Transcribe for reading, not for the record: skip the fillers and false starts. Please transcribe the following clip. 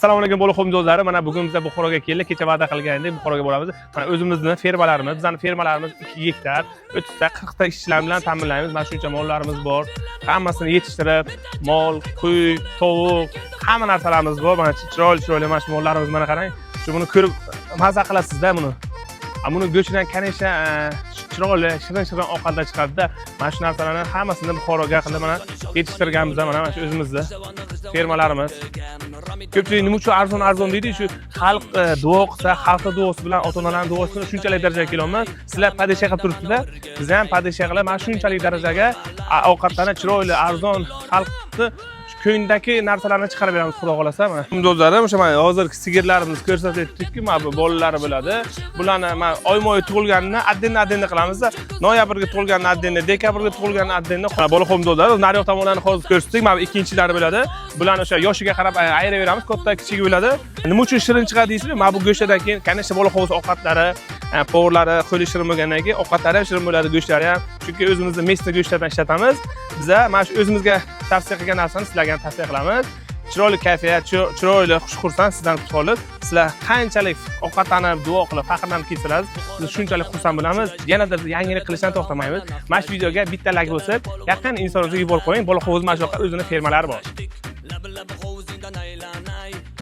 Assalomu alaykum bo'liq do'stlari. Mana bugun biz Buxoroga keldik. Kecha va'da qilgandik, Buxoroga boramiz. Mana o'zimizning fermalarimiz, bizning fermalarimiz 2 gektar, 30 ta 40 ta ishchilar bilan ta'minlaymiz. Mana shuncha mollarimiz bor. Hammasini yetishtirib, mol, qo'y, tovuq, hamma narsalarimiz bor. Mana chiroyli mana shu mollarimiz mana qarang. Shu buni ko'rib maza qilasiz-da buni. Buni go'shtidan kanasha chiroyli, shirin ovqatlar chiqadi-da. Mana shu narsalarni hammasini Buxoroga qilib mana yetishtirganmiz mana shu o'zimizda fermalarimiz. Ko'pchilik nima uchun arzon deydi? Shu xalq duo qilsa, xalqning duosi bilan ota-onalarning duosi bilan shunchalik darajaga kelolmas. Sizlar padisha qilib turibsizlar. Biz ham padisha qilib mana shunchalik darajaga ovqatlarni chiroyli, arzon xalqni ko'ngdagi narsalarni chiqarib beramiz, xudo xolasa. Mana do'stlarim, o'sha mana hozirgi sigirlarimiz ko'rsatdik-ku, mana bu bolalari bo'ladi. Bularni mana oymoy tug'ilganini addenni qilamiz-da. Noyabrga tug'ilganini addenni, dekabrga tug'ilganini addenni. Bolaxon do'stlar, nariyoq tomonlarni hozir ko'rsatdik. Mana ikkinchilari bo'ladi. Bularni o'sha yoshiga qarab ayiraveramiz, katta kichigi bo'ladi. Nima uchun shirin chiqadi deysizmi? Mana bu go'shtdan keyin kanasha bolaxon ovqatlari, po'rlari, qo'li shirin bo'lgandan keyin ovqatlari ham shirin bo'ladi, go'shtlari ham. Chunki o'zimizning mesda go'shtlardan ishlatamiz. Biz mana shu o'zimizga tavsiya qilgan narsani sizlarga ham tavsiya qilamiz. Chiroyli kayfiyat, chiroyli xushxursand sizdan qolib, sizlar qanchalik ovqatlanib, duo qilib, faxrlanib kelsangiz, biz shunchalik xursand bo'lamiz. Yanada yangilik qilishdan to'xtamaymiz. Mana shu videoga bitta like bo'lsa, yaqin insonlarga yuborib qo'ying. Bola hovuz mana shu o'zining fermalari bor.